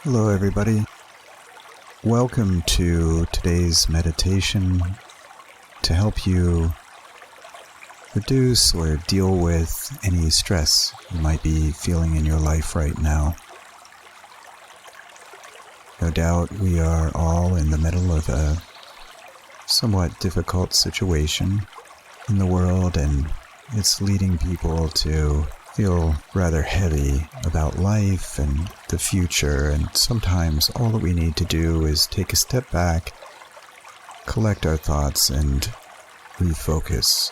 Hello, everybody. Welcome to today's meditation to help you reduce or deal with any stress you might be feeling in your life right now. No doubt we are all in the middle of a somewhat difficult situation in the world, and it's leading people to feel rather heavy about life and the future, and sometimes all that we need to do is take a step back, collect our thoughts, and refocus.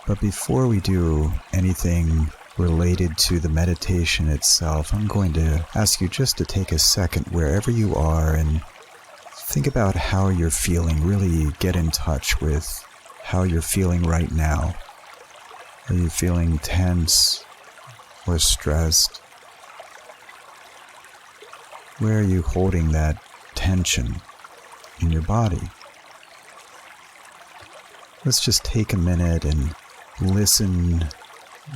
But before we do anything related to the meditation itself, I'm going to ask you just to take a second wherever you are and think about how you're feeling. Really get in touch with how you're feeling right now. Are you feeling tense or stressed? Where are you holding that tension in your body? Let's just take a minute and listen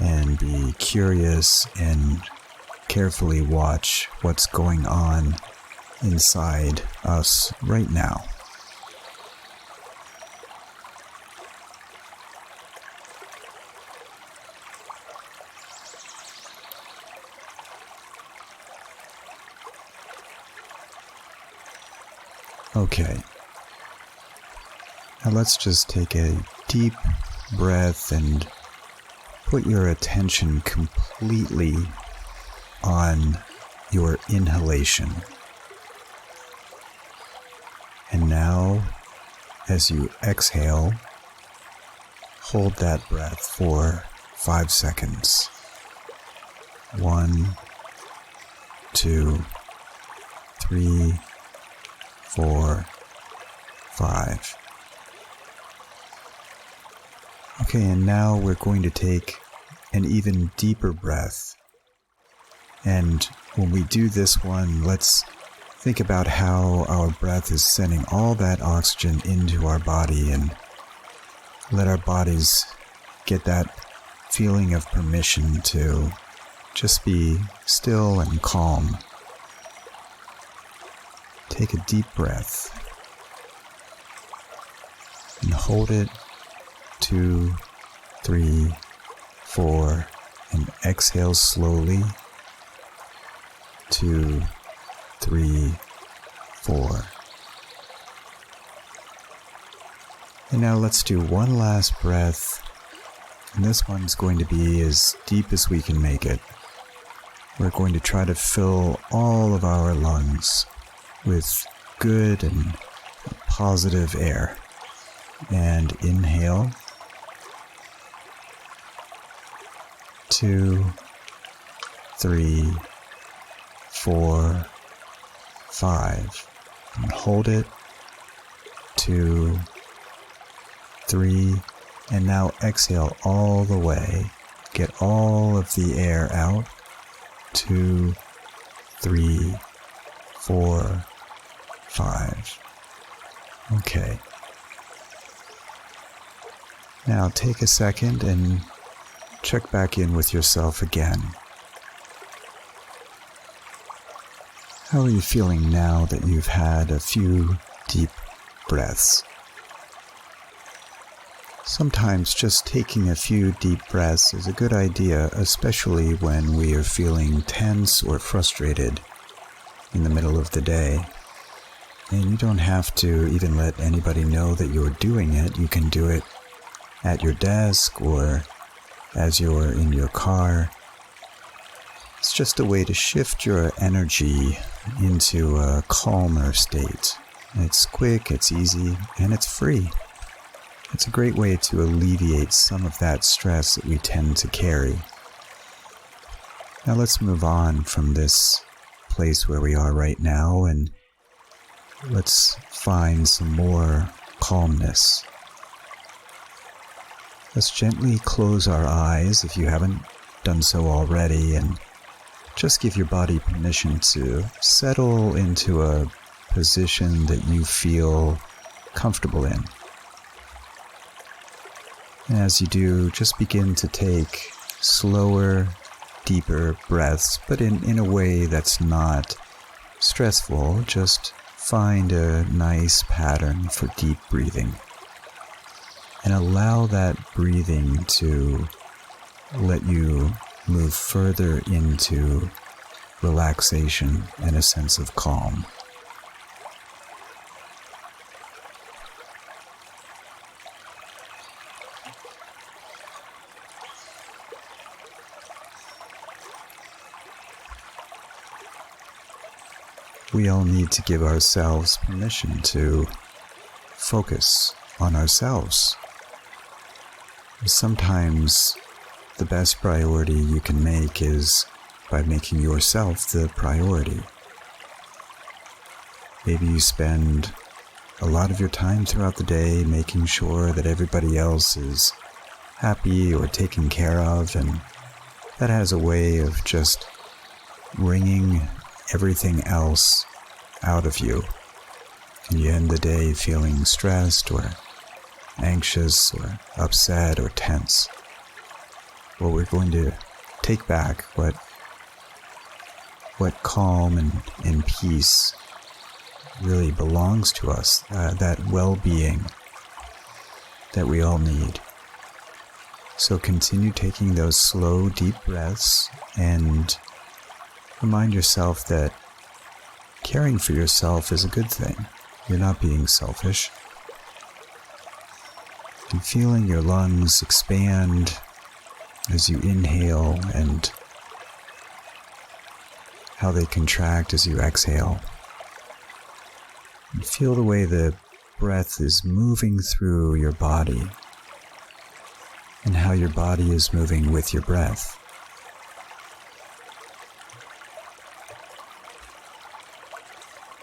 and be curious and carefully watch what's going on inside us right now. Okay, now let's just take a deep breath and put your attention completely on your inhalation. And now, as you exhale, hold that breath for 5 seconds. 1, 2, 3, 4, 5. Okay, and now we're going to take an even deeper breath. And when we do this one, let's think about how our breath is sending all that oxygen into our body, and let our bodies get that feeling of permission to just be still and calm. Take a deep breath and hold it. 2, 3, 4, and exhale slowly. 2, 3, 4. And now let's do one last breath, and this one's going to be as deep as we can make it. We're going to try to fill all of our lungs with good and positive air. And inhale. 2, 3, 4, 5. And hold it. 2, 3. And now exhale all the way. Get all of the air out. 2, 3, 4, 5. Okay. Now take a second and check back in with yourself again. How are you feeling now that you've had a few deep breaths? Sometimes just taking a few deep breaths is a good idea, especially when we are feeling tense or frustrated in the middle of the day. And you don't have to even let anybody know that you're doing it. You can do it at your desk or as you're in your car. It's just a way to shift your energy into a calmer state. It's quick, it's easy, and it's free. It's a great way to alleviate some of that stress that we tend to carry. Now let's move on from this place where we are right now, and let's find some more calmness. Let's gently close our eyes if you haven't done so already, and just give your body permission to settle into a position that you feel comfortable in. And as you do, just begin to take slower, deeper breaths, but in a way that's not stressful. Just find a nice pattern for deep breathing and allow that breathing to let you move further into relaxation and a sense of calm. We all need to give ourselves permission to focus on ourselves. Sometimes the best priority you can make is by making yourself the priority. Maybe you spend a lot of your time throughout the day making sure that everybody else is happy or taken care of, and that has a way of just wringing everything else out of you. And you end the day feeling stressed or anxious or upset or tense. Well, we're going to take back what calm and peace really belongs to us, that well-being that we all need. So continue taking those slow, deep breaths and remind yourself that caring for yourself is a good thing. You're not being selfish. And feeling your lungs expand as you inhale and how they contract as you exhale. And feel the way the breath is moving through your body and how your body is moving with your breath.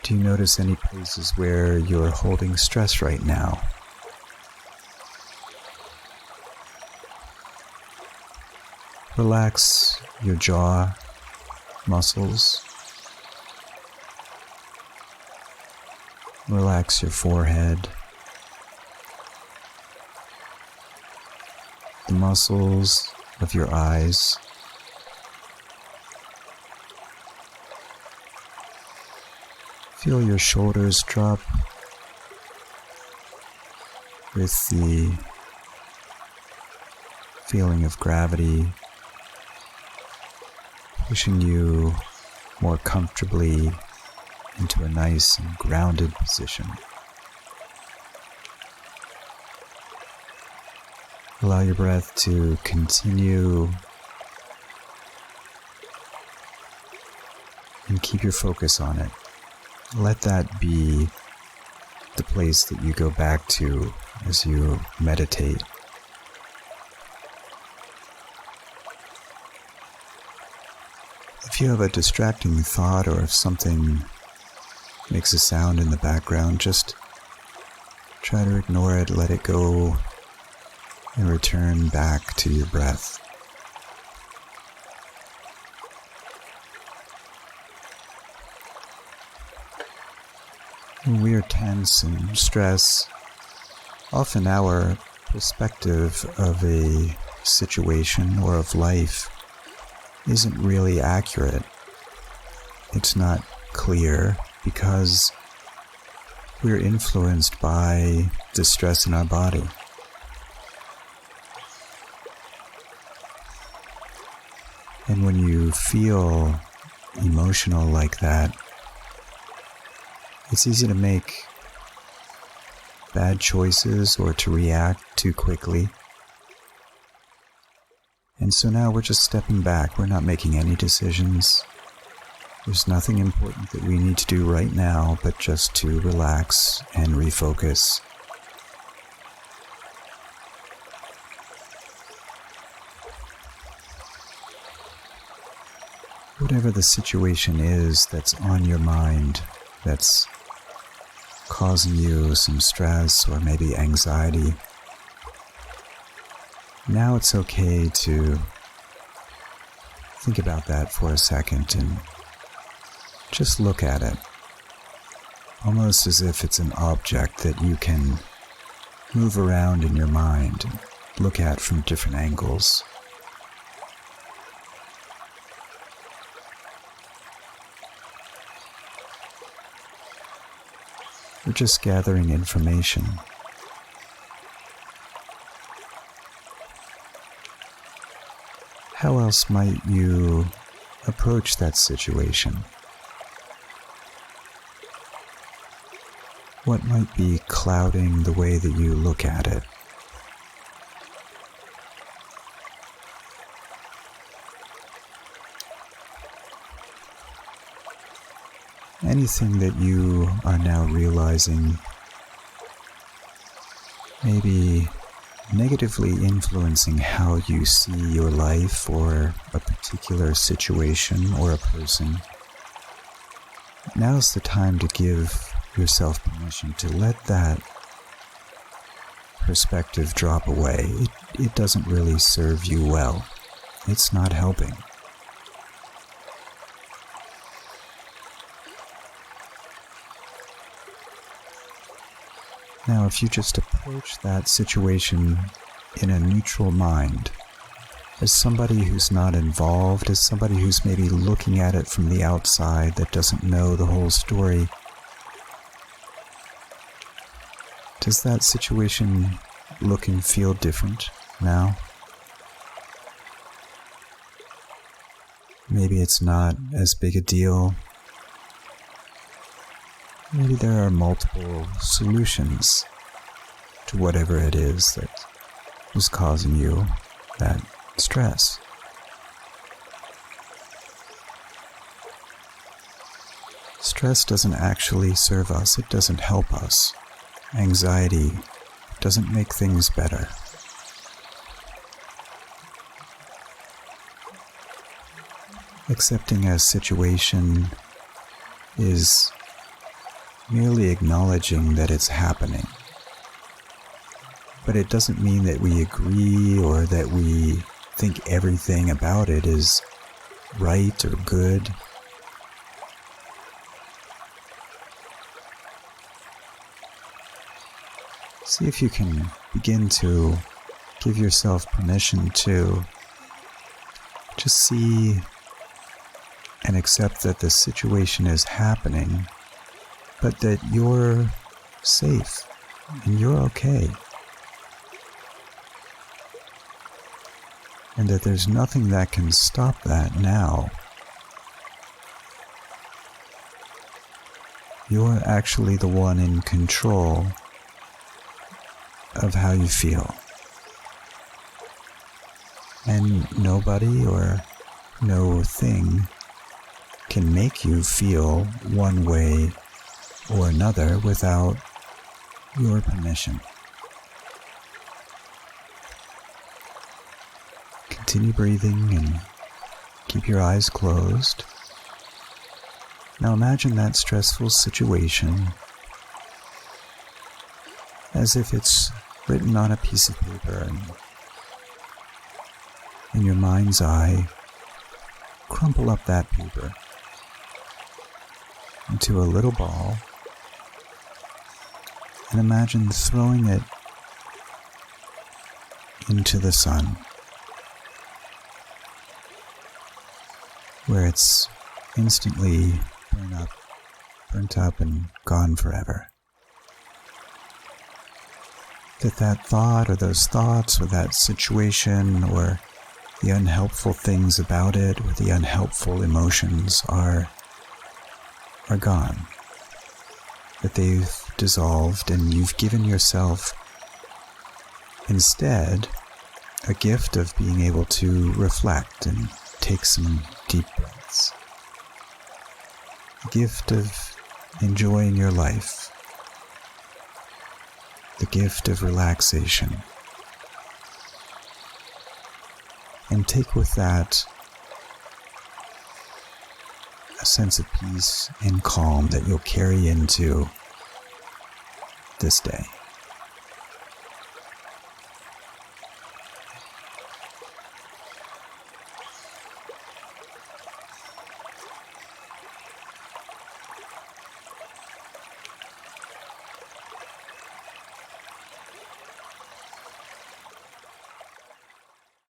Do you notice any places where you're holding stress right now? Relax your jaw muscles. Relax your forehead. The muscles of your eyes. Feel your shoulders drop with the feeling of gravity pushing you more comfortably into a nice and grounded position. Allow your breath to continue and keep your focus on it. Let that be the place that you go back to as you meditate. If you have a distracting thought or if something makes a sound in the background, just try to ignore it, let it go, and return back to your breath. When we are tense and stressed, often our perspective of a situation or of life isn't really accurate. It's not clear because we're influenced by the stress in our body. And when you feel emotional like that, it's easy to make bad choices or to react too quickly. And so now we're just stepping back. We're not making any decisions. There's nothing important that we need to do right now but just to relax and refocus. Whatever the situation is that's on your mind, that's causing you some stress or maybe anxiety, now it's okay to think about that for a second and just look at it, almost as if it's an object that you can move around in your mind and look at from different angles. We're just gathering information. How else might you approach that situation? What might be clouding the way that you look at it? Anything that you are now realizing may be negatively influencing how you see your life or a particular situation or a person. Now's the time to give yourself permission to let that perspective drop away. It doesn't really serve you well. It's not helping. Now, if you just approach that situation in a neutral mind, as somebody who's not involved, as somebody who's maybe looking at it from the outside that doesn't know the whole story, does that situation look and feel different now? Maybe it's not as big a deal. Maybe there are multiple solutions to whatever it is that was causing you that stress. Stress doesn't actually serve us. It doesn't help us. Anxiety doesn't make things better. Accepting a situation is merely acknowledging that it's happening. But it doesn't mean that we agree or that we think everything about it is right or good. See if you can begin to give yourself permission to just see and accept that the situation is happening, but that you're safe and you're okay. And that there's nothing that can stop that now. You're actually the one in control of how you feel. And nobody or no thing can make you feel one way or another without your permission. Continue breathing and keep your eyes closed. Now imagine that stressful situation as if it's written on a piece of paper, and in your mind's eye, crumple up that paper into a little ball and imagine throwing it into the sun, where it's instantly burnt up and gone forever. That thought or those thoughts or that situation or the unhelpful things about it or the unhelpful emotions are gone. That they've dissolved and you've given yourself instead a gift of being able to reflect and take some deep breaths. The gift of enjoying your life. The gift of relaxation. And take with that a sense of peace and calm that you'll carry into this day.